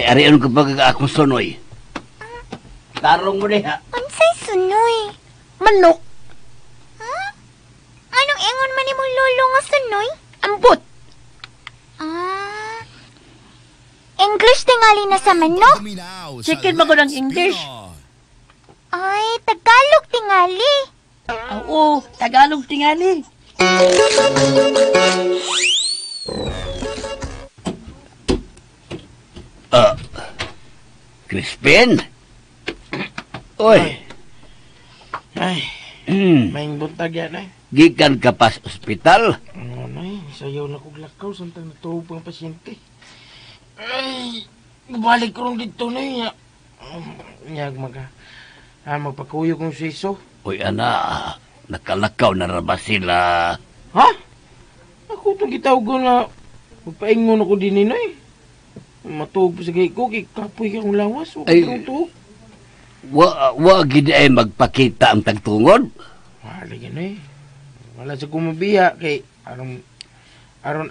Ari-arian ko pag akong sunoy. Tarong mo niya. Unsay sunoy? Manok. Ha? Anong ingon man imong lolo nga sunoy? Ambot. English tingali na sa manok? Chicken ba ko ng English? Ay, Tagalog tingali. Oo, Tagalog tingali. Crispin? Oy. Ay, maing buntag yan ay. Gikan ka pa sa ospital? Ano ay, sayaw na kong lakaw, santang natuhog pang pasyente. Ay, balik ko rin dito na yun. Nyag magpakuyo kong siso. Uy, ana, nakalakaw na ba sila? Ha? Ako itong gitawag ko na magpaingon ako din nino eh. Matuhog pa sa gay ko, kapoy ka kong lawas. Huwag Ay, ka tuhog. Wa gid ay magpakita ang tagtungod. Wala gano eh. Wala sa kumabiya kay aron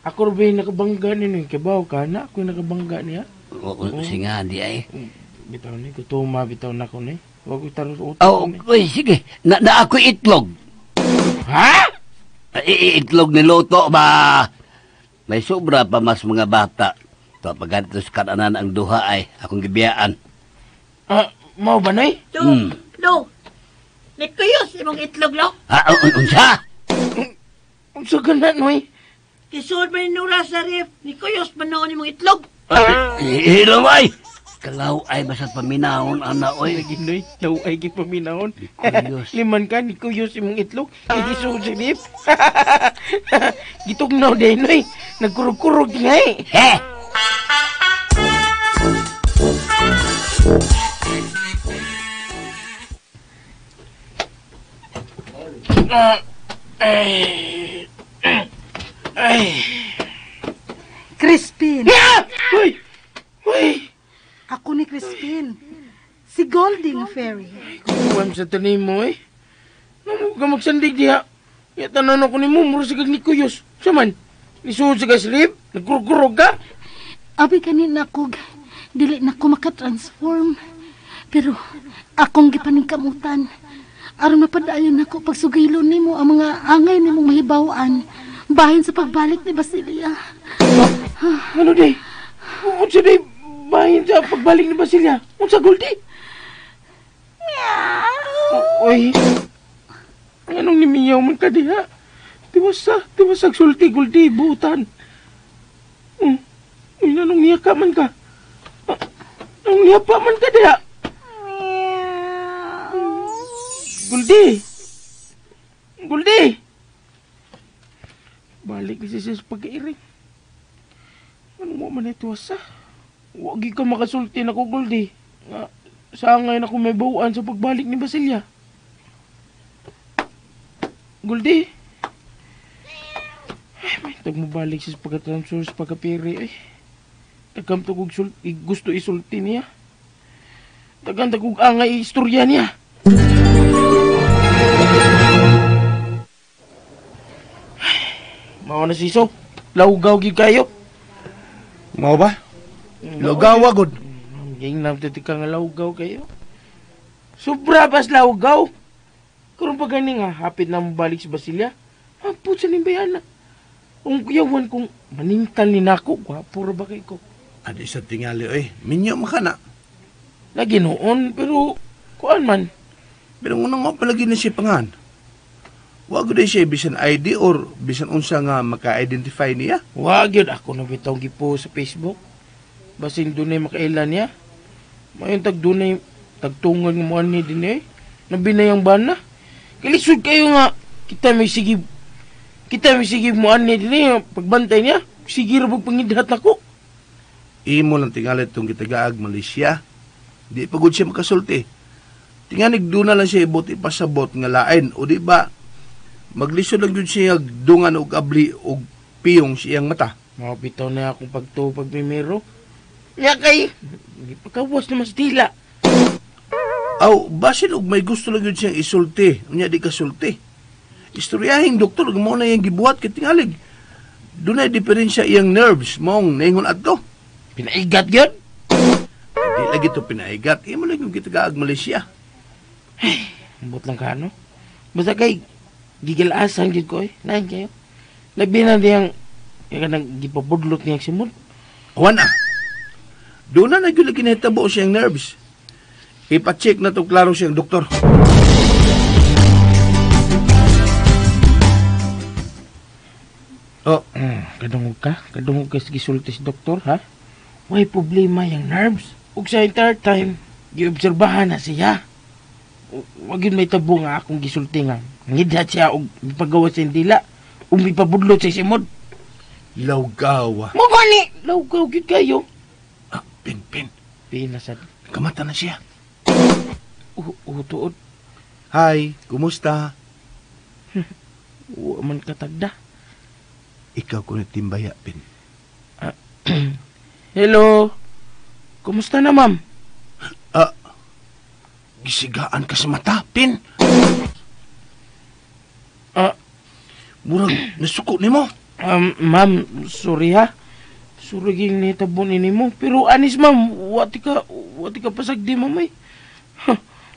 ako rin nakabangga nino. Kabaw ka na, ako yung nakabangga niya. Singa, di ay. Bitaw ni, kutuma, bitaw na ko ni. Huwag ko tarot sa Oh, utak uy, sige. Na ako itlog. Ha? Itlog ni Loto ba? May sobra pa mas mga bata. To pagkantos kananan ang duha ay akong gibiyaan. Mau ba nay? No. Nikuyos imong itlog, lo. Unsa? Unsa ganan, noy? Isuod man nura sa ref. Nikuyos man noon imong itlog. Hilaway! Kalaw ay basta paminahon, ana, oy. Ginoy, daw ay gipaminahon. Nikuyos. Liman ka, ni kuyos imong itlog. Igisod sa lip. Gitugnaw din, noy. Nagkurog-kurog nga eh. He! Crispin. Uy! Uy! Ako ni Crispin. Si Goldie nga fairy. Kukuhan sa tanim mo eh. Namu ka magsandig diha. Tanan ako ni mo, mura sa ni kuyos. Saman, nisuod sa kaslip, nagkurog-kurog ka. Abi kanin ako, dili na ako makatransform. Pero akong gipaningkamutan. Aron mapadayon ako pagsugilo nimo ang mga angay nimong mahibawaan. Bahin sa pagbalik ni Basilia. Ano day? Unsa day bahin sa pagbalik ni Basilia? Unsa Goldie? Uy. Anong nimiyaw man ka diha? Tiwasag sulti Goldie, buutan. Uy, anong niyaka man ka? Anong niyapa man ka diha? Goldie! Balik ni siya sa pag-iring. Ano mo man ito asa? Huwag ka makasulti na ko, Goldie. Sangay na ko may bawaan sa pagbalik ni Basilia. Goldie? Ay, may tag mo balik siya sa pagkatransfer sa pagkapiri ay. Tagam to kong gusto isulti niya. Tagan kong angay istorya niya. Mao na siso. Laugaw gid kayo. Mao ba? Laugaw agod. Ging namtiti ka nga laugaw kayo. Sobra pas laugaw. Karon pa gani nga hapit na balik sa Basilia. Ampun sa nimbayana. Ang kuyawan kong maningtal ni nako. Gwapo ra ba kay ko? Adi sa tingali oy. Minyo makana. Lagi noon pero kuan man. Pero unang mapalagi na siya pangan. Wag gud siya bisan ID or bisan unsa nga maka-identify niya. Wag yun ako na bitaw gipo sa Facebook. Basin dunay makailan niya. Mayon tag dunay tagtungan nga mo ani din eh. Nabinayang bana. Kilisod kayo nga kita may sigib mo ani din eh. Pagbantay niya, sige ra pagpangidhat nako. Imo lang tingali itong gitagaag Malaysia. Di pa gud siya makasulti. Tinganig duna lang siya ibot ipasabot nga lain o di ba maglisod lang yun siya dungan og abli og piyong siyang mata. Mabitaw na akong pagmimiro. Nya kay, pagkawas naman sa tila. Aw, basin og may gusto lang yun siyang isulti. Unya di kasulti. Istoryahing doktor, mo na yung gibuhat kay tingalig. Doon ay diferensya iyang nerves mong naingon adto. Pinaigat yun? Hindi lagi ito pinaigat. Imo lang yung gitagaag Malaysia. Ambot lang ka, no? Basta kay, gigalasan yun ko eh. Nahin kayo. Labi na niyang, yung kanang gipabudlot niyang simod. Awan na. Doon na nagyulag kinahitabo siyang nerves. Ipacheck na to klaro siyang doktor. Oh, Kadungog ka? Kadungog ka sa gisulti si doktor, ha? May problema yung nerves. Ug sa entire time, giobserbahan na siya. Wag yun may tabo nga akong gisulti nga. Ngidhat siya og ipagawa sa dila. Ug ipabudlot sa simod. lawgawa. Mo gani! Lawgaw gyud kayo. Ah, Pin. Pinasad. Kamata na siya. Tuod. Hi, kumusta? Wa man katagda. Ikaw ko na timbaya, Pin. Hello. Kumusta na, ma'am? Gisigaan ka sa mata, Pin. Ah, Murag, nasuko ni mo. ma'am, sorry ha. Sorry ging nitabon ini mo. Pero anis, ma'am, wati ka pasagdi, ma'am eh.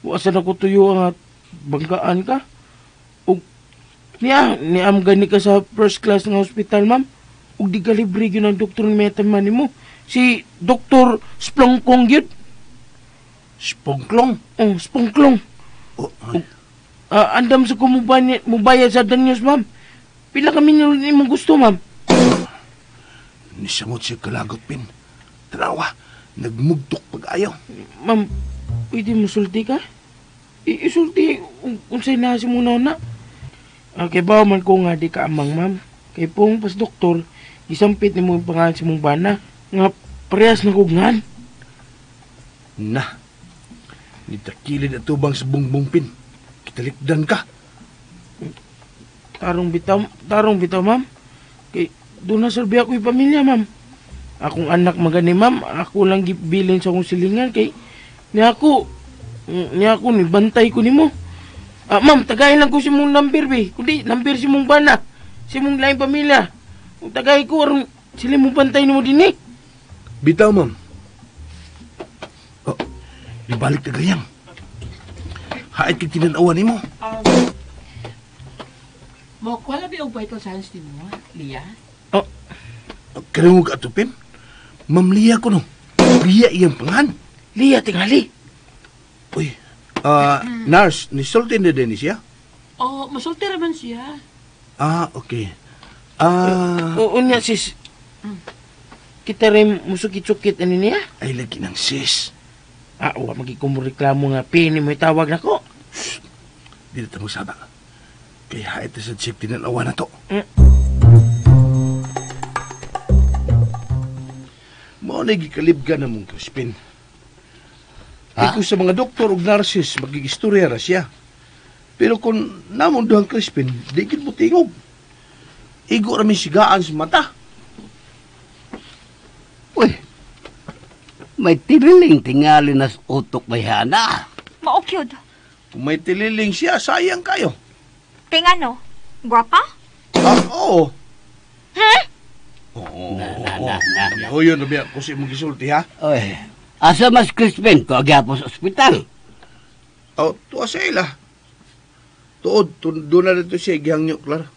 Wasan ako tuyo ang at banggaan ka. Ug niam gani ka sa first class nga hospital, ma'am. Ug di ka libre yun ang doktor ng metaman mo. Si Dr. Splongkong yun. Spongklong. Oh, Splongklong. Oh, Andam sa mubayad sa danyos, ma'am. Pila kami ni mo gusto, ma'am. nisamot siya kalagot, Pin. Tanawa, nagmugtok pag-ayaw. Ma'am, pwede mo sulti ka? Isulti, unsay na si muna na. Kay ba man ko nga di ka amang, ma'am. Kay pong pas doktor, isampit ni mo yung pangalan si mong bana. Nga parehas na kugngan. Na, nitakilid at tubang sa bungbong, Pin. Kitalikdan ka. Tarong bitaw, ma'am. Kay doon na serbi ako yung pamilya, ma'am. Akong anak magani, ma'am. Ako lang gibilin sa akong silingan. Kay niya ako ni bantay ko ni mo. Ma'am, tagay lang ko si mong number, be. Kundi, number si mong bana. Si mong laing pamilya. Kung tagay ko, aron sila mong bantay ni mo din eh. Bitaw, ma'am. Oh, ibalik na gayang. Hait kang tinanawan ni mo. Mo, wala ba yung vital signs din mo, Lia? Karungog ato, Pin. Ma'am Lia ko no. Lia iyang pangan. Liya, tingali. Uy, nurse, nisulti na din siya? Oh, masulti naman siya. Okay. Oo niya, sis. Kita rin musukit-sukit ano niya? Ay, lagi ng sis. Wa magikumureklamo nga. Pini mo itawag na ko. Di na mo saba. Kaya hait na sa check tinanawa na to. Mao na gikalibgan na mong Crispin. Ikaw sa mga doktor ug nurses, magigistorya ra siya. Pero kung namon duhang Crispin, di gid mo tingog. Igo ra may sigaan sa mata. Uy, may tiniling tingali na sa utok bayhana. Maukyod. Kung may tililing siya, sayang kayo. Ting ano? Gwapa? Oo. Ha? Oo. Na. O yun, nabiya ko si mong gisulti, ha? Uy, asa mas Crispin ko agyapos sa ospital. Tuwa sa ila. Tuod, doon na dito siya, gihangyo, Clara.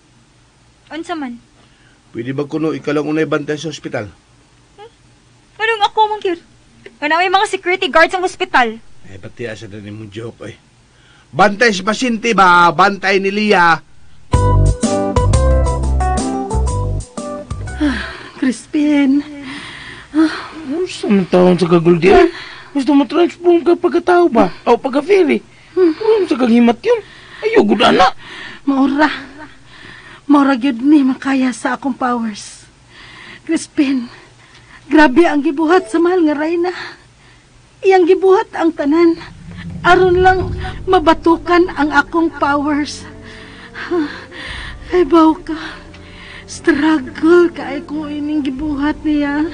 Unsa man? Pwede ba kuno ikalang unay bantay sa ospital? Anong ako mong cute? May mga security guards ang ospital. Pati asa na ni mong joke, eh. Bantay si pasyente ba? Bantay ni Lia. Crispin. Saan taon sa kaguldi eh? Gusto mo transform ka pagkatao ba? O pagka-ferry? Sa kaghimat yun? Ayaw, gudana. Maura gyud ni makaya sa akong powers. Crispin, grabe ang gibuhat sa mahal nga Reyna. Iyang gibuhat ang tanan. Aron lang mabatukan ang akong powers. Ay, baw ka. Struggle ka ay kung ining gibuhat niya.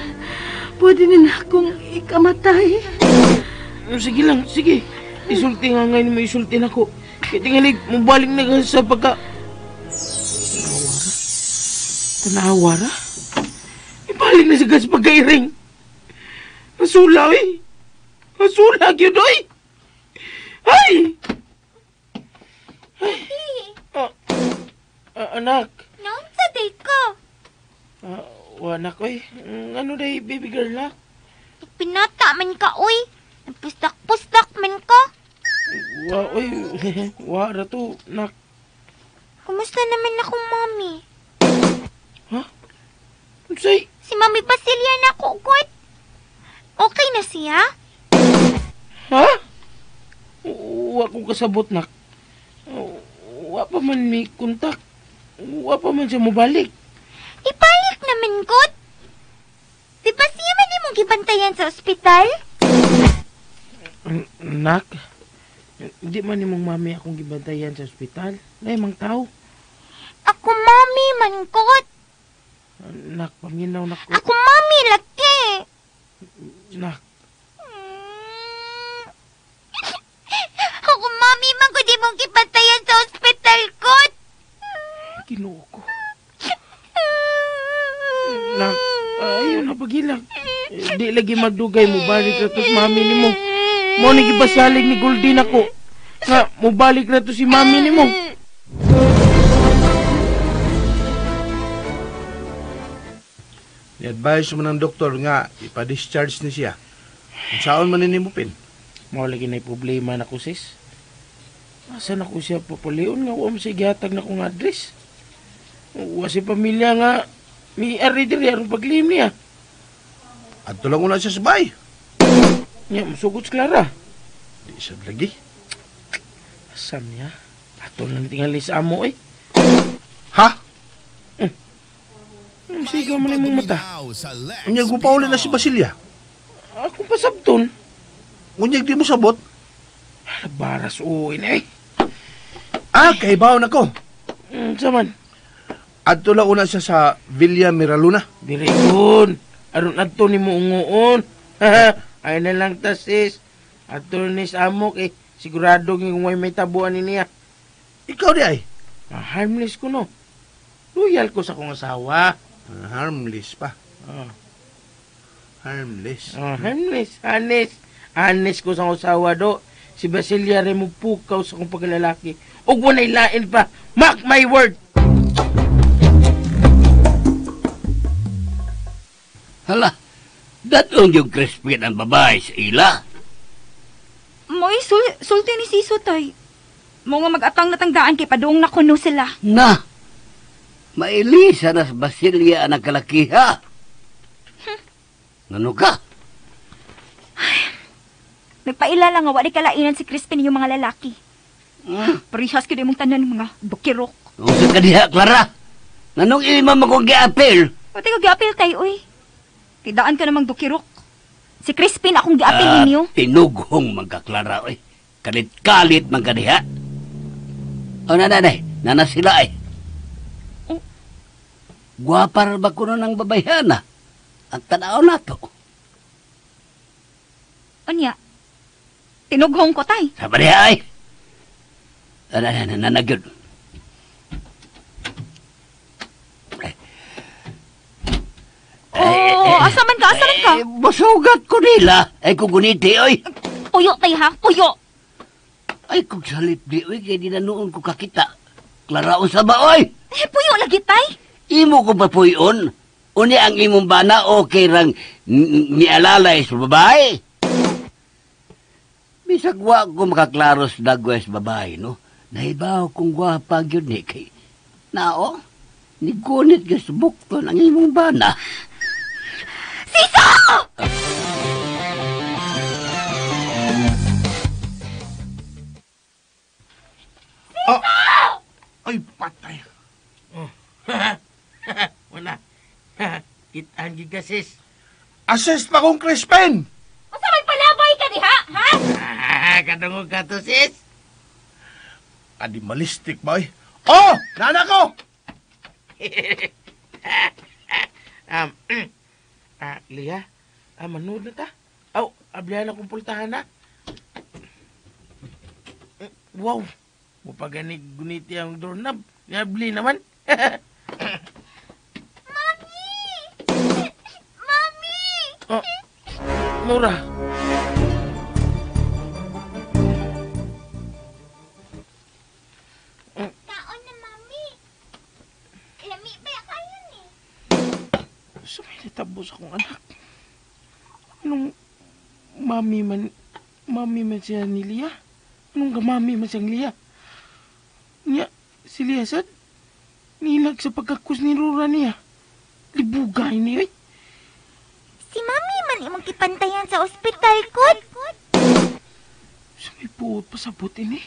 Pwede din akong ikamatay. Sige lang, sige. Isulti nga ngayon mo, isulti na ko. Kaya tingalig, mabalik na ka sa pagka... Tanawara? Ibalik na sa gas pagkairing. Masula, eh. Masula, yun, oy. Ay! Anak. Naon sa day ka? Anak, oy. Ano day, baby girl, na? Pinata man ka, uy. Pustak-pustak man ka. Oy. Ra to, nak. Kumusta naman akong mami? Say, Si Mami Basilia na ako, good. Okay na siya? ha? Wa ko kasabot, nak. Wa pa man may kontak. Wa pa man siya mobalik. Ibalik naman, good. Di ba siya man mong gibantayan sa ospital? Nak, hindi man ni mong mami akong gibantayan sa ospital. Nay, mang tao. Ako mami man, good. Nak, paminaw na ko. Ako mami laki. Nak, Ako mami man ko di mong gibantayan sa ospital, good. kinuha ko. Nak, ayaw na pagilang. Di lagi magdugay mo balik na to si mami ni mo. Mo nagibasalig ni Goldie ako. Nga, mo balik na to si mami ni mo. Ni-advise mo ng doktor nga, ipa-discharge ni siya. Kung saan man ninimupin. Mo lagi na problema na ko, sis. Asan ako siya papulion nga wala siya gihatag na kong address. Wa si pamilya nga may ari diri aron paglim niya. At tulang una siya sa bay. Nya musugot si Clara. Di siya lagi. Asan niya? Ato lang tingali sa amo eh. Ha? Sigaw man imong mata. Unyag mo pauli na si Basilia. Ako pa sabton. Unyag di mo sabot. Baras uwi na eh. Kaibaw na ko. Saman. At tulang una siya sa Villa Miraluna. Diri kun. Aron adto ni mo ungoon. Ay na lang ta sis. Adto ni sa amok eh. Sigurado ng may tabuan ni niya. Ikaw di ay. Harmless ko no. Loyal ko sa kong asawa. Harmless pa. Ah. Harmless. Harmless. Honest. Honest ko sa kong asawa do. Si Basilia rin mo pukaw sa kong paglalaki. Ug walay lain pa. Mark my word. Hala, datong yung crispy ang babae sa ila. Mo'y sulti ni Siso, tay. Mga mag-atang natangdaan kay padung na kuno sila. Na, mailisa na sa Basilia ang kalakiha. Ngano ka? Nagpailala nga wali kalainan si Crispin yung mga lalaki. Parihas ko din mong tanan mga bukirok. Kung sa kadiha, Clara, nanong ilma mo kong gi-appeal? Pati ko giapil tayo, uy. Tidaan ka namang bukirok. Si Crispin akong giapil ninyo. Tinughong magkaklara, oy. Kalit-kalit man kadiha. O, nanay, nana sila ay. Oh. Guwapar ba ko ng babayana? Ang tanaw na to. Anya, tinughong ko, tay. Sabi niya ay. Nanagyon. Asaman ka? Masugat ko nila. Ay, kuguniti, oy. Puyo, tay, ha? Puyo. Ay, kung salip di, oy, kaya di na noon ko kakita. Klara, o sa ba, oy? Puyo lagi, tay. Imo ko pa po yun. Uni ang imong bana, okay rang nialalay sa babae. Bisag wa ko makaklaros dagwes babae, no? Nahibaw kong gwapa yun ni kay. Nao, nigunit ka sa bukto ng imong bana. Siso! Ay, patay. Wala. Kitaan gigasis. Assist pa kong Crispin! Asa man palabay ka diha, ha? Kadungog ka to, sis. Animalistic ba, oy? Oh! Nana ko! Lia, manood na ta. Aw, ablihan akong pultahan na. Wow, mupaganig guniti ang doorknob. Nabli naman. Mami! Oh, Nora. Kaon na, Mami. Lami ba kayo ni? Sa may natabos akong anak. Anong mami man siya ni Lia? Anong gamami man siyang Lia? Niya, si Lia sad, nilag sa pagkakus ni Rora niya. Libugay niya eh. Si Mami man imong kipantayan sa ospital, Kod. Sa may puot pasabot ini.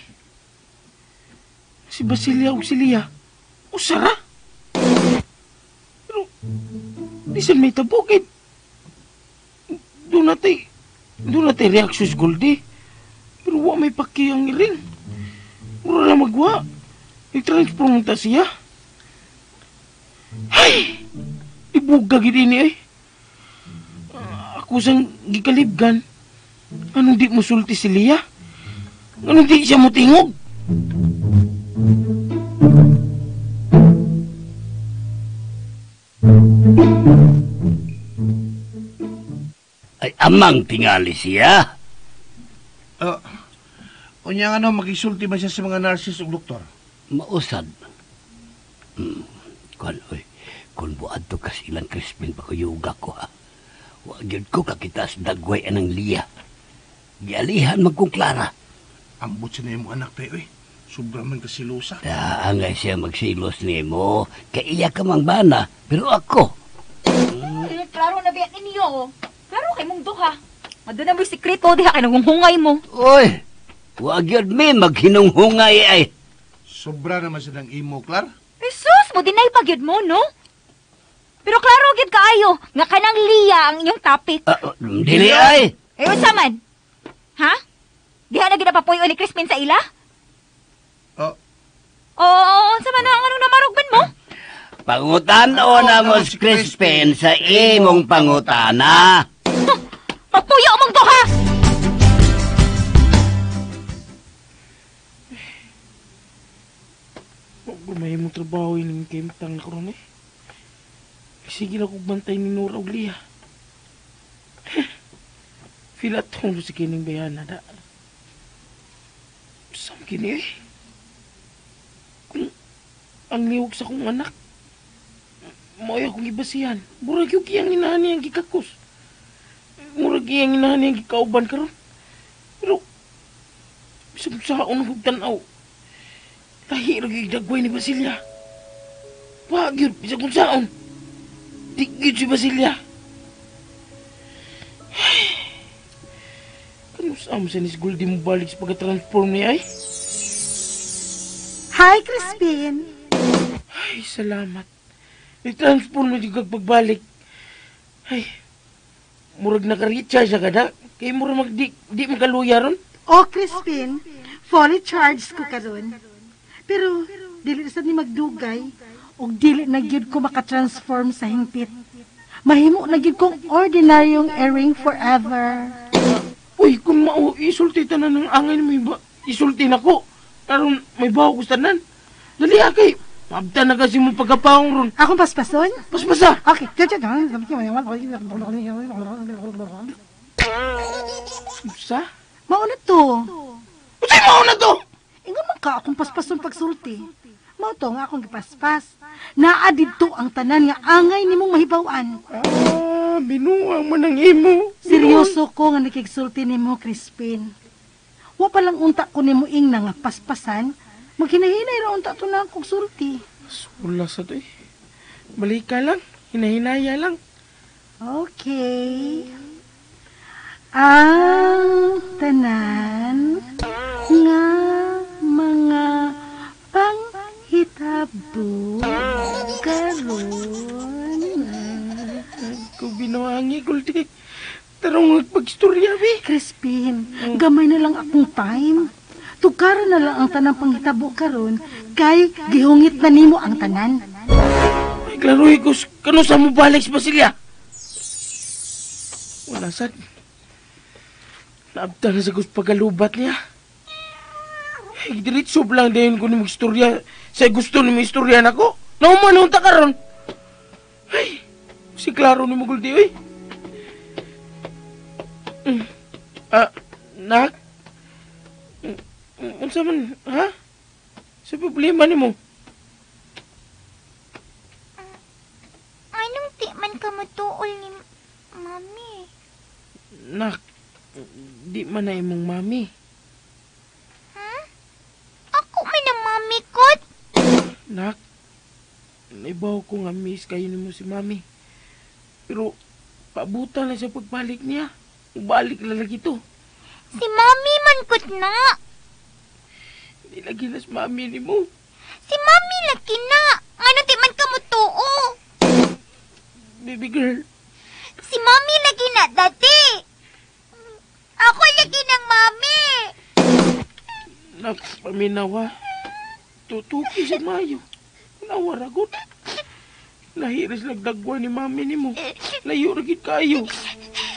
Si Basilia o si Lia, usara. Pero, di saan may tabukid. Doon natin reaksyon sa Goldie. Pero wa may pakiyang iring. Mura na magwa. I-transform ta siya. Hay! Ibugag ini eh. Ako sang gikalibgan. Anong di mo sulti si Lia? Anong di siya mo tingog? Ay, amang tingali siya. Unya nga magisulti man siya sa mga nurses o doktor. Mausad. Kung buad to kasi ilang Crispin pa ko yuga ko ha. Wag yun ko kakita sa dagway anang Lia. Gialihan magkong Clara. Ambot siya na yung anak tayo eh. Sobra man kasilusa. Angay siya magsilos ni mo. Kaiya ka mang bana. Pero ako. Klaro na biyak ninyo. Klaro kay mong duha. Mado na mo'y sikreto, diha kay nangunghungay mo. Uy! Wag yun mi maghinunghungay ay. Sobra naman siya ng imo, Clar. Jesus, mo dinay pagyud mo, no? Pero klaro gyud kaayo nga kanang Lia ang inyong topic. Dili ay. Unsa man? Ha? Diha na gid papuyo ni Crispin sa ila? Oo, unsa man ang anong namarugban mo? Pangutan-o na mo si Crispin sa imong pangutana. Papuyo mong duha! Huwag gumay mong trabaho yung kemtang na karon eh. Sige lang kong bantay ni Nora o Lia. Feel at home si kining bayana da. Sam kini eh. Kung ang liwag sa kong anak, mo'y akong ibasihan. Murag yung kiyang inahan niyang gikakos. Murag kiyang inahan niyang gikauban karon. Pero, bisag saon ang tanaw. Lahi rin yung dagway ni Basilia. Wag yun, bisag kung saon. Tigid si Basilia. Kanusam sa nis Goldie mo balik sa pagka-transform niya ay? Hi, Crispin. Ay, salamat. I-transform na yung pagbalik. Ay, murag naka-recharge na kada. Kaya murag di magaluya ron. Oh, Crispin, fully charged ko karon. Pero, dili sa ni magdugay, o dili na gyud ko makatransform sa hingpit. Mahimo na gyud kong ordinaryong earring forever. Uy, kung isulti tanan ng angay na isulti na ko. Karon may baho ko tanan. Dali kay, mabta na kasi mo pagkapaong ron. Akong paspason? Paspasa. Okay. Sa? Mauna to. Unsay mao na to? Ingon man ka akong paspason pagsulti. Mao to nga akong gipaspas. Naa didto ang tanan nga angay nimong mahibaw-an. Binuang man ang imo. Seryoso ko nga nakigsulti nimo, Crispin. Wa pa lang unta ko nimo ing nga paspasan, maghinahinay ra unta to na akong sulti. Wala sa to eh. Balik ka lang. Hinahinaya lang. Okay. Ang tanan nga mga panghitabo karon. Kung binuhangi, Goldie. Tarong magpag-istorya, be. Crispin, gamay na lang akong time. Tukaran na lang ang tanang panghitabo karon kay gihungit na nimo ang tanan. Ay, klaro, Igos. Kano sa mo balik sa Basilia? Wala, sad. Naabta na sa Gus pagalubat niya. Ay, diritso lang din ko ni mag-istorya. Sa gusto ni mag-istorya na ko. Naumanong ta karon. Ay, si Klaro ni mo, Goldie, oy. Nak? Unsa man, ha? Sa problema nimo? Anong di man ka mutuol ni Mami? Nak, di man na imong mami. Ha? Ako man ang Mami kot? Nak, naibaw ko nga miss kayo nimo si mami. Pero, paabutan na siya pagbalik niya. Balik na lagi to. Si Mami man kot na. Hindi lagi na si mami nimo. Si Mami laki na. Ano di man ka mutuo? Baby girl, Si Mami lagi na dati. Ako lagi ng Mami. nak, paminawa. Tutuki sa mayo. Nawaragot. Lahiris lagdagwa ni mami nimo. Layo ragid kayo.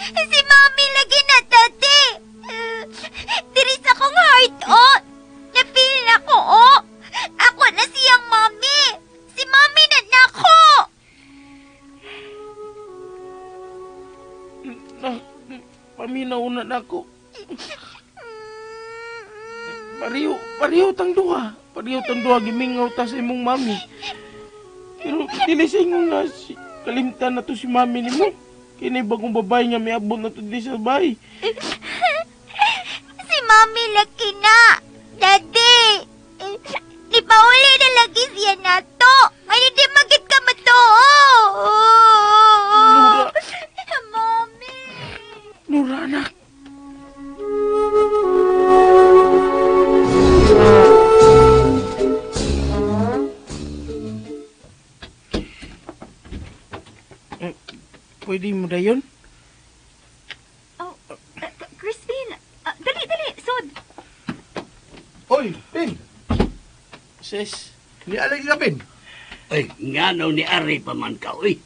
Si Mami lagi na dati. Diri sa kong heart, oh. Napil na ko, oh. Ako na siyang Mami. Si Mami na nako. Nak, paminaw na nako. Pariyo tang duha. Pariyo tang duha gimingaw ta sa imong mami. Pero dili sa inyo nga kalimtan na to si mami nimo. Kini bagong babae nga may abot na to di sa bahay. Si Mami laki na. Dati. Ipauli na lagi siya na to. Ay, di magit ka mato. Nura. Mami. Nura, anak. Pwede mo na yun? Oh, Crispin, dali, sod. Oy, Pin! Sis, Ni alay ka, Pin. Ay, nga naw ni Ari pa man ka, uy.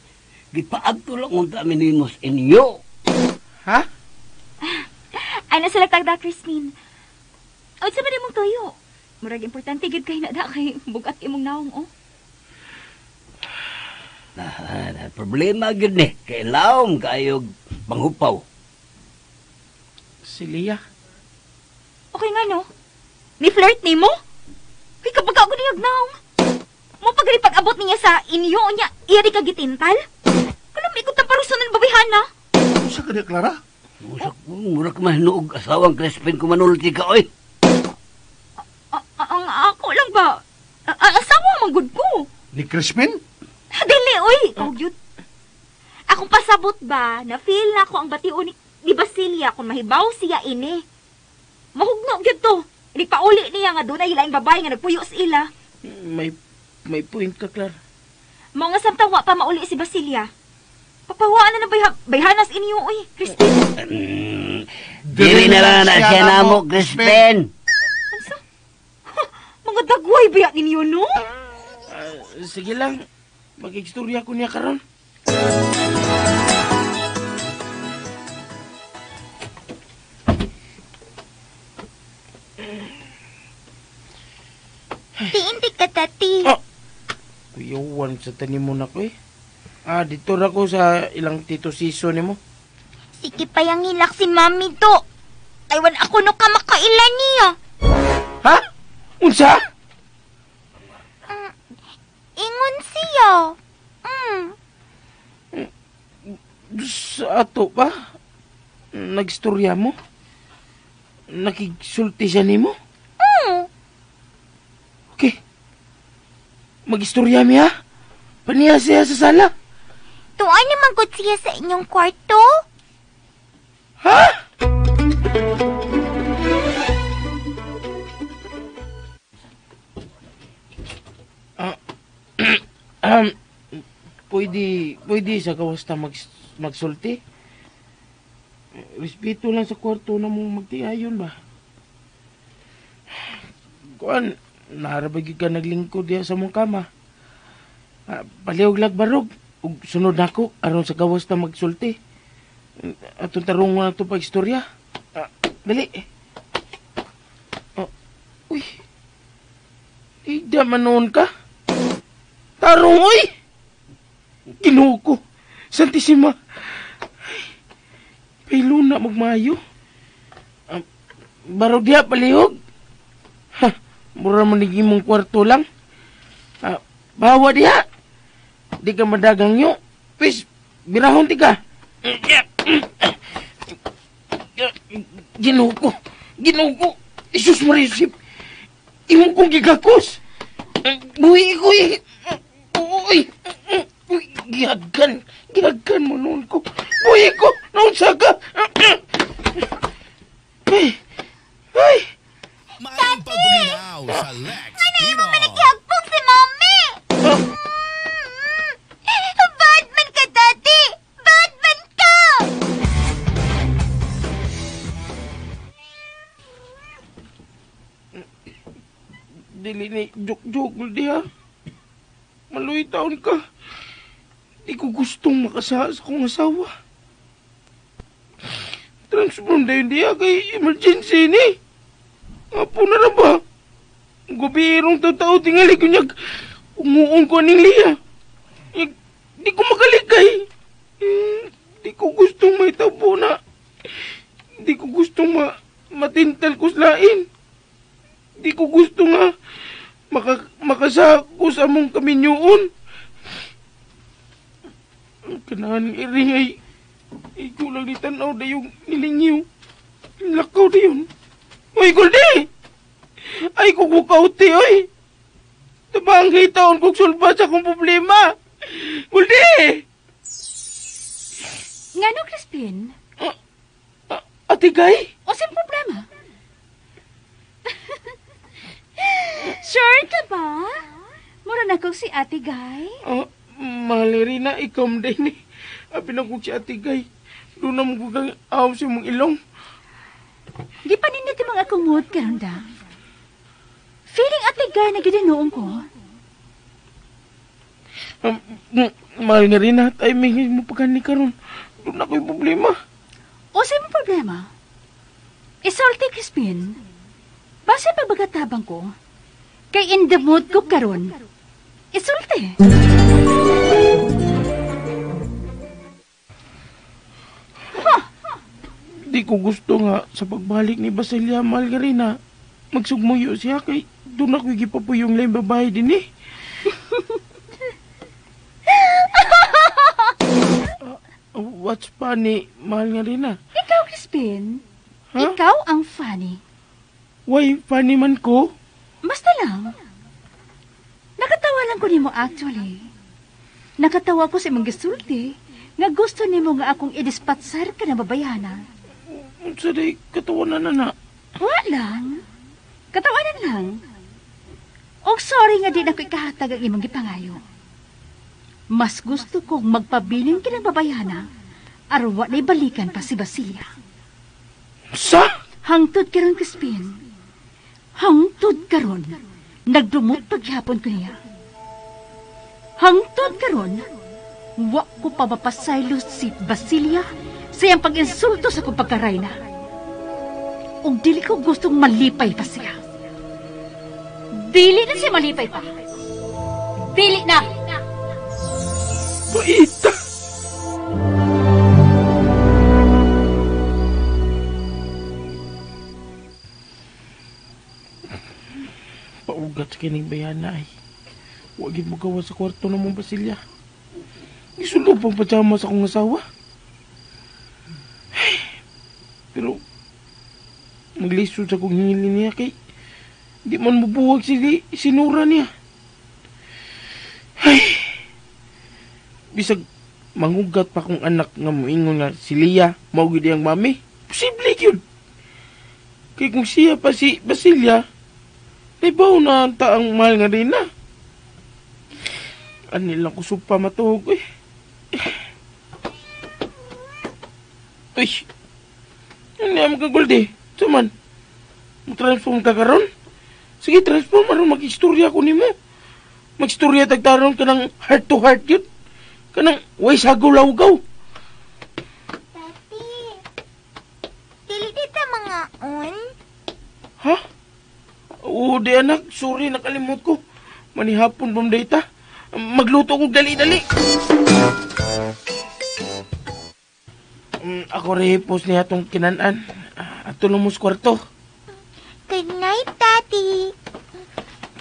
Gipaagto lang unta minimos inyo. ha? Ay, nasa lagtagda, Crispin. O, sa mali mong tuyo. Murag importante gid kay na da kay bugat imong naong, oh. Problema gyud ni. Kay laom kayo panghupaw. Si Lia. Okay nga, no? Ni-flirt ni mo? Kay kapag ako niyag naong. Mo pagri pag-abot niya sa inyo, niya, iya di ka gitintal? Kalam ikot ang parusunan babihana. Sa ka niya, Clara? Mura ka mahinuog asawang Crispin kumanulti ka, oy. Ang ako lang ba? Asawa man gud ko. Ni Crispin? Dili, oy! Oh, yun. Akong pasabot ba, na-feel na ako ang batiun ni Basilia kung mahibaw siya ini. Mahugno gyud to. Hindi pauli niya nga doon ay ilaing babae nga nagpuyo sa ila. May point ka, Clara. Mao nga samtang wa pa mauli si Basilia. Papawaan na bayhanas inyo, oy, Crispin. Dili na lang na siya namo, Crispin. Ansa? Mga dagway biya ninyo, no? Sige lang. Mag-ekstorya ko niya karon. Tiinti ka, Tati. Oh! Kuyawan sa tanim mo na ko eh. Dito ra ko sa ilang tito siso ni mo. Sige pa yung hilak si Mami to. Taiwan ako no ka makailan niya. Ha? Unsa? Ingon siya. Sa ato pa? Nagstorya mo? Nakigsulti siya ni mo? Okay. Mag-istorya mi ha? Paniya siya sa sala. Tuan naman gud siya sa inyong kwarto. Ha? Pwede sa kawasta magsulti. Respeto lang sa kwarto na mong magtiayon ba? Kuan, narabagi ka naglingkod diya sa mong kama. Palihog lagbarog. Ug sunod nako aron sa gawas na magsulti. Atong tarong na ito pa istorya. Dali. Uy. Ida manon ka. Tarong, uy! Ginoo ko. Santisima. Pilo na magmayo. Baro diha palihog. Ha, mura man imong kwarto lang. Bawa diha. Di ka madagang nyo. Pis, birahon ti ka. Ginoo ko. Isus marisip. Imong kong gigakos. Buhi ko eh. Uy. Gihagkan mo noon ko. Buhi ko. Noon saga. Ay. Mayroon pag buminaw sa Lex Pino. Naghihagpong si Mami! Badman ka, Daddy! Badman ka! Dili ni joke diha. Maluy taon ka. Di ko gustong makasa sa kong asawa. Transform dayon diha kay emergency ni. Apo na ba? Gobirong tao tingali ko niyag umuon ko ning liya. Di ko makalikay. Di ko gustong may tabo na. Di ko gustong matintal ko slain. Di ko gusto nga makasako sa mong kaminyoon. Kanahan iringay. Ikaw lang ditanaw na yung nilingiw. Lakaw na yun. Uy, Goldie! Ay, kukukauti, oy! Tabang hitaon kong sulba sa akong problema. Goldie! Nga no, Crispin? Ate Gay? O siyang problema? Sure ka ba? Mura na kong si Ate Gay? Mahalirina, ikaw din eh. Apin ako si Ate Gay. Doon na mo kong aw si mong ilong. Di pa ninit yung mga akong mood karon da. Feeling Ate Gay na gidinoon ko. Mahalirina, timing mo pagkani karon. Doon na ko yung problema. O sa'yo mo problema? Isulti, Crispin. Base pagbagatabang ko, kay in the mood ko karon. Isulti. Di ko gusto nga sa pagbalik ni Basilia Margarina, magsugmuyo siya kay doon ako gipapuyong lang babae din eh. What's funny, Margarina? Ikaw, Crispin. Huh? Ikaw ang funny. Why funny man ko? Basta lang. Nakatawa lang ko nimo actually. Nakatawa ko sa imong gisulti nga gusto nimo nga akong idispatsar ka na babayana. Saday, katawanan na. Walang. Katawanan lang. Og sorry nga di na ko ikahatag ang imong gipangayo. Mas gusto kong magpabiling ka ng babayana aron wa na'y balikan pa si Basilia. Sa? Hangtod karon, Crispin. Hangtod karon. Nagdumot paghapon ko niya. Hangtod karon. Wa ko pa mapasaylo si Basilia sa iyang pag-insulto sa kong pagkarayna. Og dili ko gustong malipay pa siya. Dili na siya malipay pa. Dili na! Paita! Paugat sa kining bayana ay. Huwag mo gawa sa kwarto ng mong Basilia. Isulo pang pajama sa akong asawa. Pero maglisod sa kong hingili niya kay di man mabuwag sinura niya. Ay, bisag mangugat pa kong anak nga moingon nga si Lia mao gid ang mami. Posible yun. Kay kung siya pa si Basilia, naibaw na ang taang mahal nga rin na. Anilang kusog pa matuhog eh. Uy, ano naman ka, Goldie? Saman, mag-transform ka karon? Sige, transform, maroon mag-istorya ko ni mo. Mag-istorya tagtaron ka ng heart-to-heart yun. Ka ng way sagaw-lawgaw. Daddy, dili dito mga on? Ha? Oo, di anak. Sorry, nakalimot ko. Manihapon bang data? Magluto ko dali-dali. Ako rehipos niya itong kinanan. At tulong mo sa kwarto. Good night, Daddy.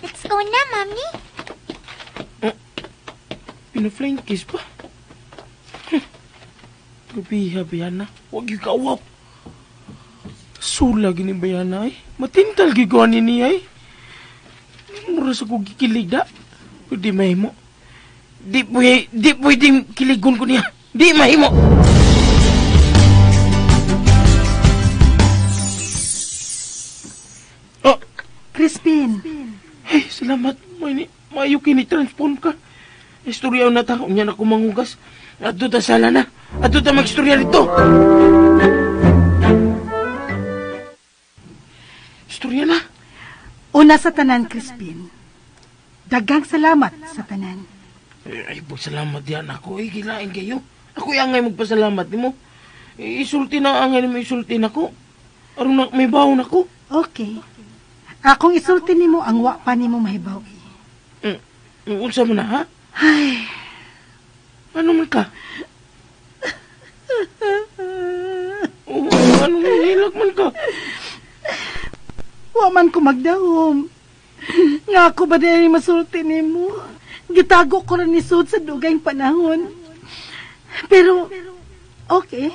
Let's go na, Mommy. Pina-flying kiss pa. Gabiha, Bayana. Huwag yung kaawap. Sula gini Bayana eh. Matintal gigawa niya eh. Mura sa kong kikilig da. Di mahimo. Di pwedeng kiligon ko niya. Di mahimo. Oh, Crispin, hey, salamat. Mayo kini-transform ka. Istorya na ta. Unya na ko manghugas. Ato ta sala na. Ato ta mag-istorya rito. Istorya na. una sa tanan, Crispin. Daghang salamat sa tanan. Ay, salamat yan ako. Gilain kayo. Ako yung angay magpasalamat ni mo. Isulti na angay mo isulti na ko. Aron na may bawon ako. Okay. Akong isulti nimo ang wa pa nimo mahibaw. Unsa mo na, ha? Ay, Ano man ka? Ano man, hilag man ka? wa man ko magdahom. Nga ako ba dahil masulti nimo? Gitago ko rin ni Sud sa dugayng panahon. Pero, okay.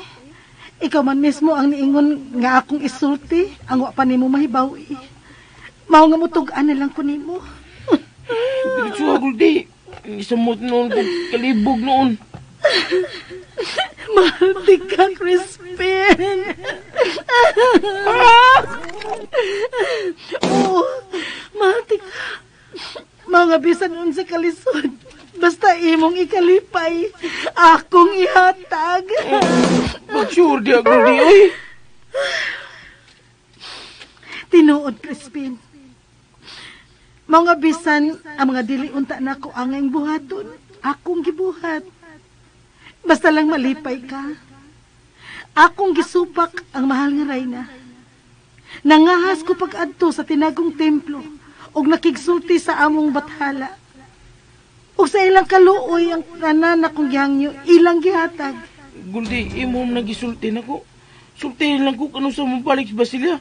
Ikaw man mismo ang niingon nga akong isulti, ang wa pa nimo mahibawi. Mao nga mutugaan na lang ko nimo. Diretso agul di. Isamot noon kung kalibog noon. Mahal ka, Crispin. Oo, mahal ka. Mga bisan nun sa kalisod. Basta imong ikalipay, akong ihatag. Mag-sure di agul di, oy. Tinuod, Crispin. Mga bisan, ang mga dili unta na ko ang buhaton, akong gibuhat. Basta lang malipay ka. Akong gisupak ang mahal nga Reyna. Nangahas ko pag-adto sa tinagong templo ug nakigsulti sa among bathala. Ug sa ilang kaluoy ang tanan akong gihangyo, ilang gihatag. Guldi, imo nagisulti na ko. Sulti lang ko kano sa mabalik sa Basilia.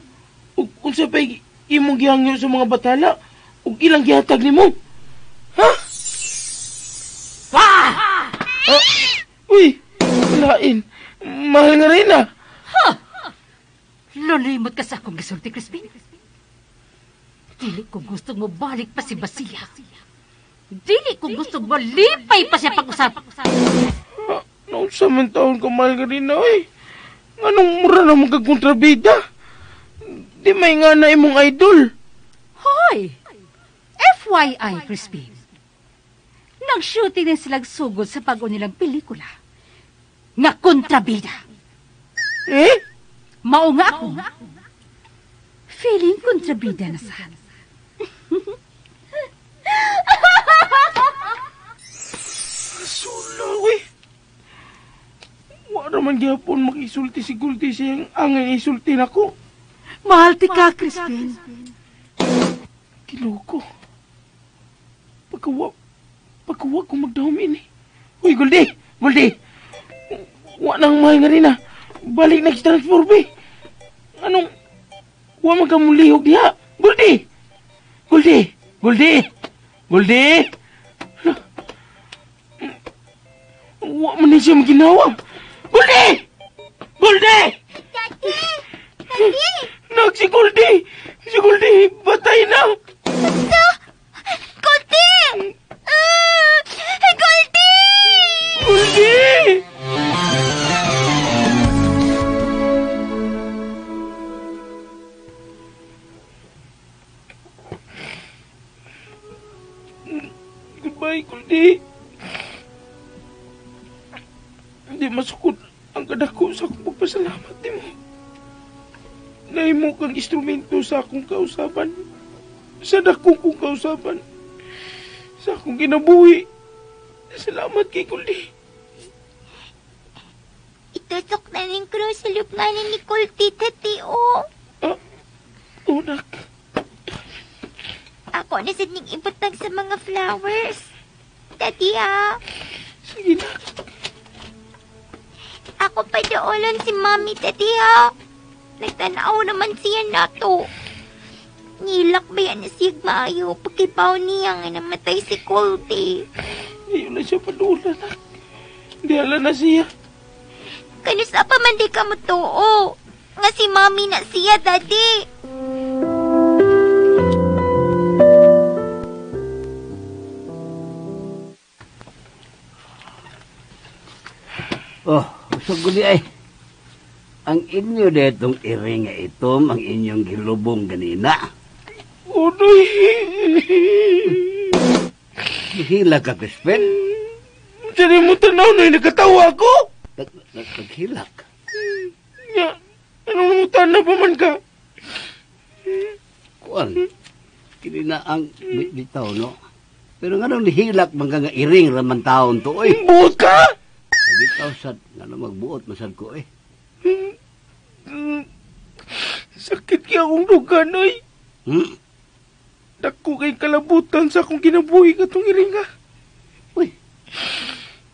Ug unsa pa'y imong gihangyo sa mga batala. Ug ilang gihatag nimo. Ha? Uy, lain. Mahal nga rin ah. Lolimot ka sa akong gisulti, Crispin. Dili ko gusto mo balik pa si Basilia. Dili ko gusto mo lipay pa siya pag-usap. Noong sa man taon ka mahal nga rin ah, eh. Anong mura na mong kagkontrabida? Di may nga na imong idol. Hoy! FYI, Crispin. Nag-shooting din silang sugod sa bago nilang pelikula. Nga kontrabida. Eh? Mao nga ako. Feeling kontrabida na saan. Sulaw eh. Wala man gyapon makisulti si Gulti siyang angay isulti na ko. Mahal ti ka, Crispin. Kiloko. Pagkawag ko magdahom ini. Uy, Guldi! Guldi! Wa nang mahal nga rin ah. Balik na transform eh. Anong... Wa man ka mulihog diha. Guldi! Guldi! Guldi! Guldi! Wa man na siya maginawa. Guldi! Guldi! Daddy! Daddy! Nag si Guldi! Si Guldi! Batay na! Ito! Goldie! Goldie! Guldi! Goodbye, Guldi. Hindi masukod ang kadako sa akong pagpasalamat ni mo. Nahimo kang instrumento sa akong kausaban. Sa dakong kong kausaban. Sa akong ginabuhi. Salamat kay Guldi. Itusok na rin krus sa lupnganan ni Goldie, Tati, oh. Unak. Ako na sa ning ibutang sa mga flowers. Daddy, ah. Sige na. ako padoolan si Mami Tati ha. Nagtanaw naman siya nato. Nilak ba yan na siya maayo pagkipaw niya nga namatay si Colty. Ngayon na siya padulan. Di ala na siya. Kanusa pa man di ka mo tuo. Nga si Mami na siya, Daddy. Oh, usog ko di ay. Ang inyo detong iring nga itom, ang inyong gilubong ganina. Unoy. Hila ka, Crispin. Diyan mo tanaw na nagkatawa ko. Naghilak. Ya, anong tana pa man ka? Kuan, kini na ang bitaw, no? Pero nga nung nihilak, mga nga iring raman taon to, oy. Buot ka? Bitaw sad, nga nung magbuot, masad ko, eh. Sakit kaya akong dugan, oy. Dako kay kalabutan sa akong kinabuhi katong iringa. Uy.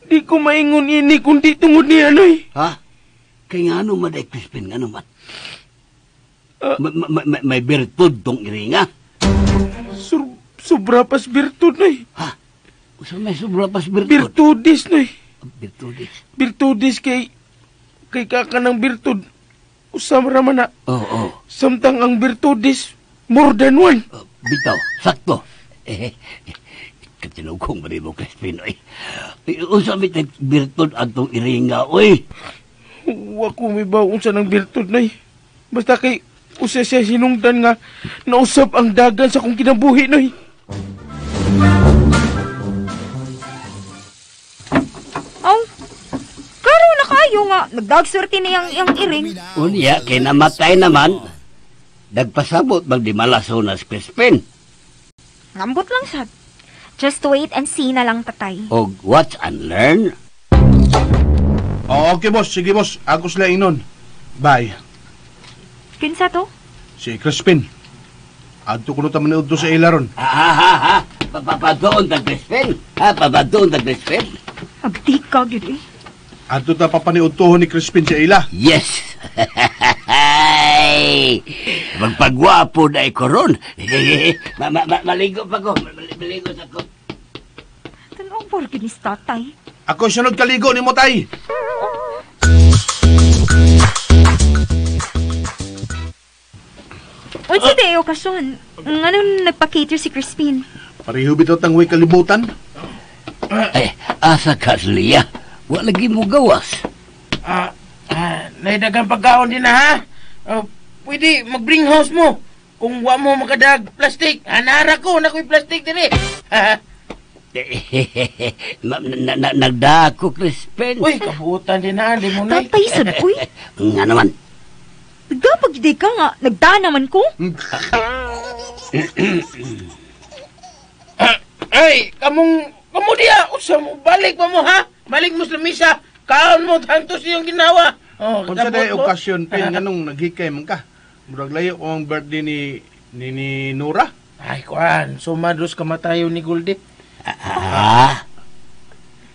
Di ko maingon ini kundi tungod niya, oy. Ha? Kaya nga ano maday, Crispin, nga naman. May birtud tong iringa. Sobra pas birtud, oy. Ha? Usa may sobra pas birtud? Birtudis, oy. Birtudis? Birtudis kay kaka ng birtud. Usam raman na. Oo. Samtang ang birtudis, more than one. Bitaw, sakto. Katinugong ba rin mo, Crispin, oy. Usa may birtud atong iringa, oy. Wako may baon sa ng birtud, oy. Basta kay usa siya sinungdan nga nausap ang dagan sa kong kinabuhi, oy. Oh, klaro na kayo nga. Nagdagsurti na yung iring. Unya, kay namatay naman. Nagpasabot bang di malasonas, Crispin? Ngambot lang sad. Just wait and see na lang, tatay. O watch and learn? Okay, boss. Sige, boss. Ako sila inon. Bye. Kinsa to? Si Crispin. Adto ko na taman to sa ilaron. Ha? Papadoon tag Crispin? Ha? Papadoon tag Crispin? Abdi ka, gid eh. Adto ta papaniutuhon ni Crispin sa ila. Yes! Magpagwapo na ikoron. Maligo pa ko. Maligo sa ko. Tanong por ginis tatay. Ako sunod kaligo ni Motay. Unsa day okasyon? Ngano nagpa-cater si Crispin? Pareho bitaw tangway kalibutan. Ay, asa ka, Lia? Wala lagi mo gawas. Naidagang pagkaon din na, ha? Pwede mag-bring house mo. Kung wa mo makadag plastic, anara ko na ko'y plastic din eh. Nagdako, Crispin. Uy, kabutan din na, di mo na. Tatay sad uy. Nga naman. Nagdapag di ka nga. Nagda naman ko. Ay, kamu dia, usah mo, balik pa mo, ha? Balik mo sa misa. Kaon mo, tantos yung ginawa. Kung sa day okasyon, pin, ganong naghikay man ka. Murag layo ko ang birthday ni Nora. Ay, kuan, sumadros kamatayo ni Goldie.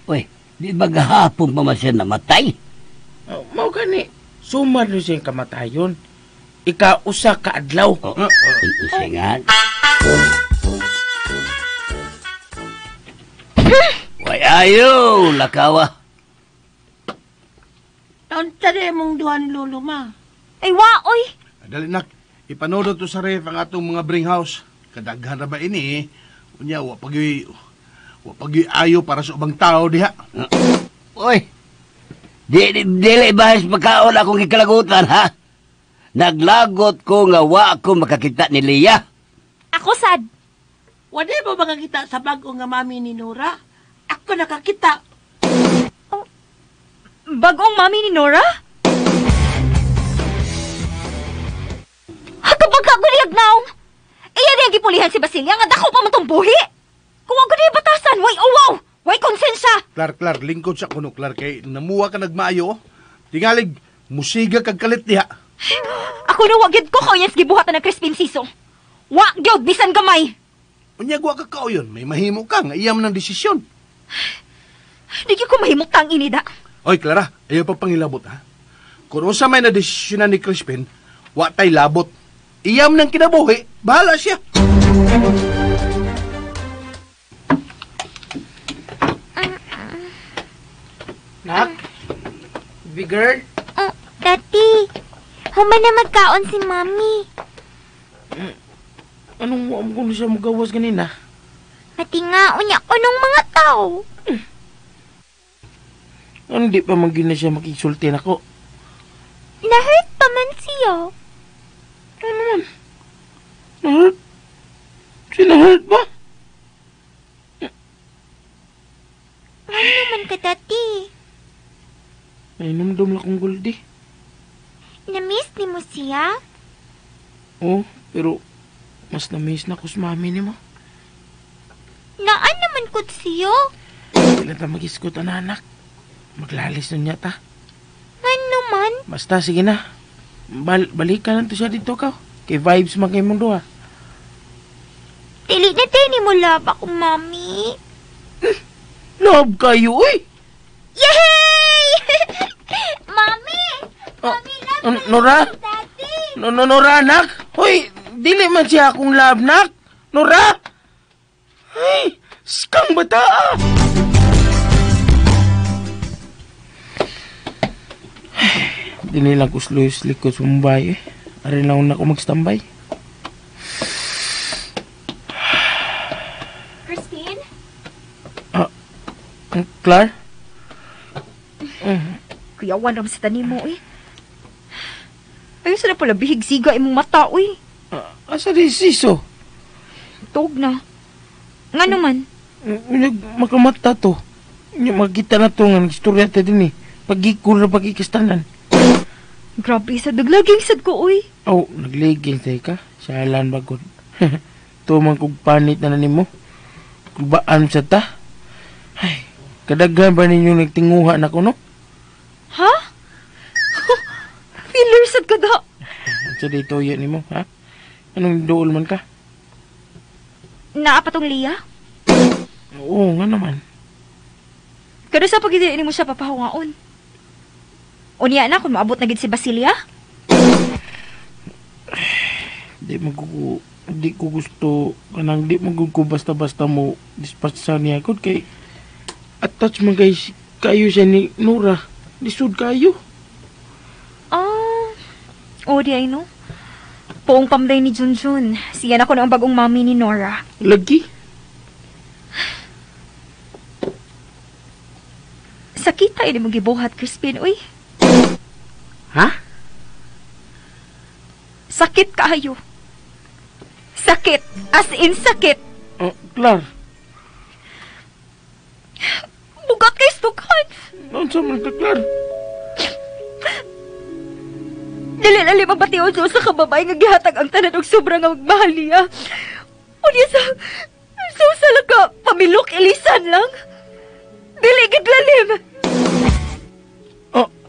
Uy, di ba gahapon pa man siya namatay? Mau gani, sumadros yung kamatayon. Ika usa ka adlaw. Usingan. Way ayo, lakawa. Taon tari mong duha ni Lolo, ma. Ay, waoy. Dali nak, ipanodot to sa ref ang atong mga bring house. Kadaghan na ba ini? Unya, wapagyoy ayo para sa ubang tao diha. Uy, dili bahas pagkaon akong ikalagutan, ha? Naglagot ko nga wa ako makakita ni Lia. Ako sad. Wala ba makakita sa bago nga mami ni Nora? Ako nakakita. Bagong mami ni Nora? Kapag kaguliyag naong, iya rin gipulihan si Basilia nga dako pa matong buhi. Kung ang gani batasan, way wow! Way konsensya! Klar, lingkod sa kuno, Klar, kay namuwa ka nagmaayo. Tingalig, musiga kag kalit diha. Ako na wagid ko kanyas gibuhatan ng Crispin Siso. Wa gyud bisan gamay. Unya, gwa ka kao yun. May mahimo ka nga iyam ng desisyon. Di ko mahimok tang inida. Oy, Clara, ayaw pa pangilabot, ha? Kung unsa may na desisyonan ni Crispin, wa tay labot. Iyam ng kinabuhi, bahala siya. Nak? Baby girl? Oh, Tati, human na magkaon si Mami. Anong mo ko na siya magawas ganina? Matingaon niya ko nung mga tao. Ano di pa magin na siya makisulti na ko? Na-hurt pa man siya. Ano naman? Na-hurt? Sina-hurt ba? Ano naman ka, Tati? Ay, namdam lang kong Goldie. Na-miss ni mo siya? Oo, pero mas na-miss na ko sa mami ni mo. Naan naman ko siya? Kailan ta mag-iskot ang anak? Maglalis nun niya ta. Ano man? Basta, sige na. Balikan lang to siya dito ka. Kay vibes man kayo mong duha. Dili na tayo ni mo love ako, Mami. Love kayo, uy! Yay! Mami! Mami, love Nora? Daddy! Nora, anak? Hoy, dili man siya akong love, nak? Nora? Ay, skang bata! Dili lang ko sluyos likod sa Mumbai, eh. Ari na una ko magstambay. Christine? Clar? Kuyawan naman sa tanim mo, eh. Ayos na pala bihig siga imong mata, uy. Asa di siso? Tog na. Nga naman. Makamata to. Makita na to nga nagstorya ta din eh. Pagikul na pagikastanan. Grabe, sa daglaging sad ko, uy. Oh, nagliging tayo ka. Salan bagod. Tumang kong panit na mo. Kubaan sa ta. Ay, kadaghan ba ninyo nagtinguha na ko, no? Ha? Filler sad ka da. Sa dito yan mo, ha? Anong dool man ka? Naapatong Lia? Oo, nga naman. Kada sa pagdili mo siya papahungaon. Unya na kung maabot na gid si Basilia? Di ko gusto kanang di mo ko basta-basta mo dispatcha niya ko kay attach man guys kayo siya ni Nora. Lisod kayo. Oh, di ay no. Poong pamday ni Junjun. Siya na ko na ang bagong mami ni Nora. Lagi? Sakit tayo di mong gibuhat, Crispin, uy. Ha? Sakit kaayo. Sakit. As in sakit. Clar. Bugat kay stukan. Noon sa man ka, Clar? Dili-lali mabatiw sa kababay nga gihatag ang tanan og sobra nga magmahal niya. Unya sa ka pamilok ilisan lang. Dili gid lalim.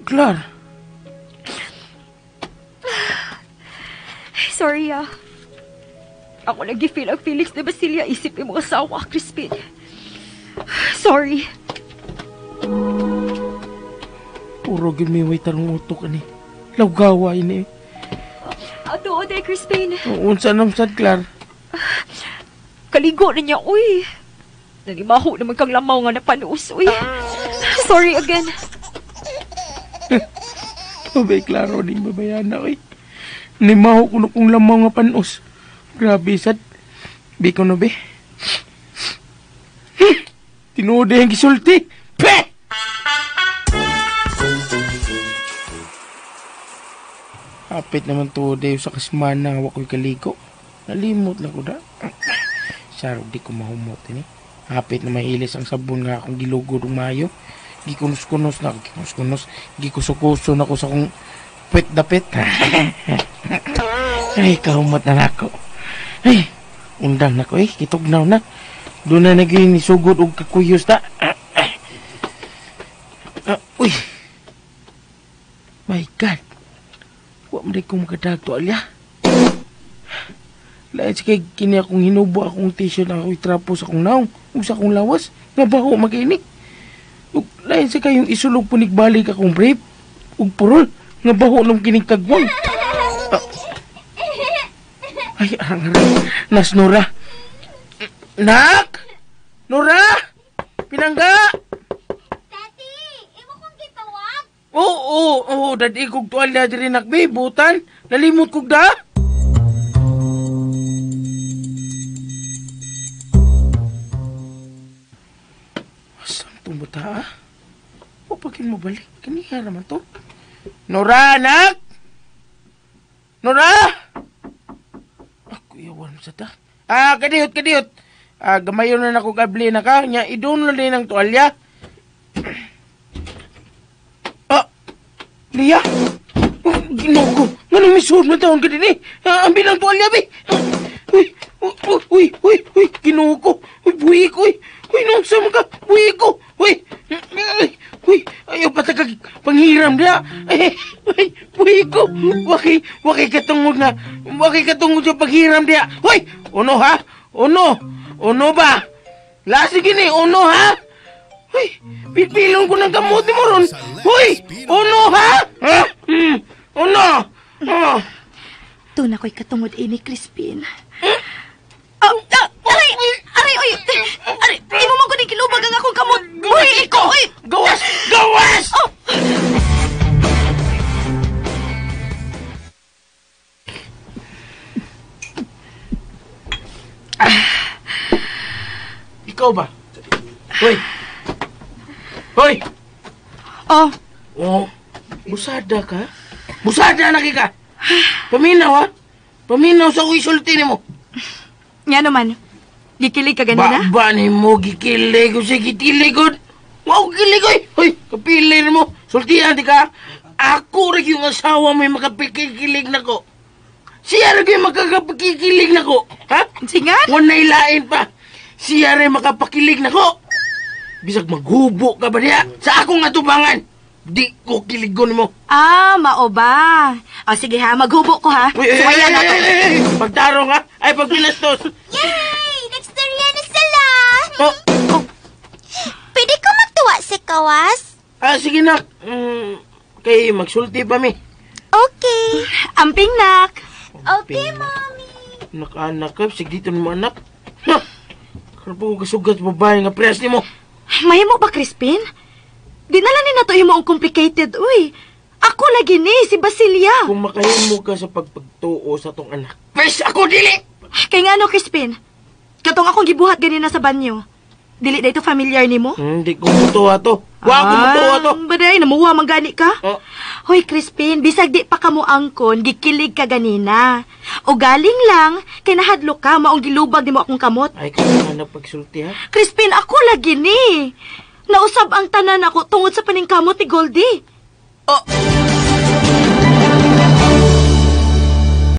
Clar. Sorry, Ako nag-feel ang feelings ni Basilia isip yung mga asawa, Crispin. Sorry. Puro gimiway tarong utok ani. Lawgawa ini. Ato, de, Crispin. Unsa nam sad, Clar? Kaligo na niya, uy. Nanimaho naman kang lamaw nga napanuos, uy. Sorry again. Babay, klaro ding babayana, uy. Nimaho ko na kong lamaw nga panos. Grabe, sad. Bi ko na, be. Tinuod yung gisulti. Pe! Hapit naman to, Deo, sa kasmana nga wako'y kaliko. Nalimot lang ko da. Sarap di ko mahumot, ini. Hapit na mahilis ang sabon nga akong gilugod ng mayo. Gikunos-kunos na ako, gikunos-kunos. Gikusukuso na ko sa kong pet-dapet. Ay, kahumot na ako. Ay, undang na ko eh, kitugnaw na. Doon na naging nisugod og kakuyos ta. Uy. My God. Wa man ko makadagto alya. Lain sa kay kini akong hinubo akong t-shirt na ako'y trapo sa akong naong. Ug sa akong lawas. Nabaho maginik. Ug lain sa kayong isulog punigbalik akong brief. Ug purol nga baho ng kinikagwang. Ay, arang-arang. Nas Nora. Nak! Nora! Pinangga! Daddy, imo kong gitawag? Oo, dadi kog tuwal na diri nakbe, butan. Nalimot kog da. Asam tumuta ah? O pagin mo balik, kaniya naman to. Nora, anak! Nora! Ako iyawan sa ta. Kadiyot. Gamayon na ako kabli na ka. Nya, idun na din ang tuwalya. Lia? Ginoo ko. Nganong misur na taon ka din eh. Ambil ang tuwalya, be. Uy, ginoo ko. Uy, buhi ko, uy. Uy, nung sama ka. Buhi ko. Uy, ayaw patagag panghiram dia. Buhi ko. Waki katungod na. Waki katungod sa panghiram dia. Uy, uno ha? Uno ba? Lasig ini, uno ha? Uy, pipilong ko ng kamote mo ron. Uy, uno ha? Uno. Doon ako'y katungod ini, Crispin. Aray, imo man ko din kilubag ang akong kamot. Uy, ikaw, uy! Gawas! Ikaw ba? Hoy! Oh, busada ka? Busada na ka? Paminaw ha? Paminaw sa uisulti ni mo. Nga naman, gikilig ka ganina? Ba ni mo gikilig o sige tiligod? Wow, gikilig oy! Hoy, kapilir mo. Sultihan di ka? Ako rin yung asawa may makapikikilig na ko. Siya rin yung makakapikikilig na ko. Ha? Singan? Wanay lain pa. Siya rin makapakilig na ko. Bisag maghubo ka ba niya? Sa akong atubangan. Di ko kiligon mo. Mao ba? O sige ha, maghubo ko ha. Sumayan ako. Pagtarong ha? Ay, pagpinastos. Yay! Nagstorya na sila! Oh. Pwede ko magtuwa si Kawas? Sige nak. Kay magsulti pa mi. Okay. Amping nak. Okay, Mommy. Anak-anak ka, sige dito mo anak. Kaya po ko kasugat babae nga press ni mo. Mahimo ba, Crispin? Dinala ni na to yung mga complicated, uy. Ako lagi ni, si Basilia. Kung makahimo ka sa pagpagtuo sa tong anak. Pes, ako dili! Kay nga no, Crispin? Katong akong gibuhat ganina sa banyo. Dili na ito familiar ni mo? Hindi ko mutuwa to. Wa ko mutuwa to. Baday, namuha man gani ka? Oh. Hoy, Crispin, bisag di pa ka mo angkon, gikilig ka ganina. O galing lang, kay nahadlo ka, maong gilubag ni mo akong kamot. Ay, kung na pagsulti ha? Crispin, ako lagi ni. Nausab ang tanan ako tungod sa paningkamot ni Goldie. Oh,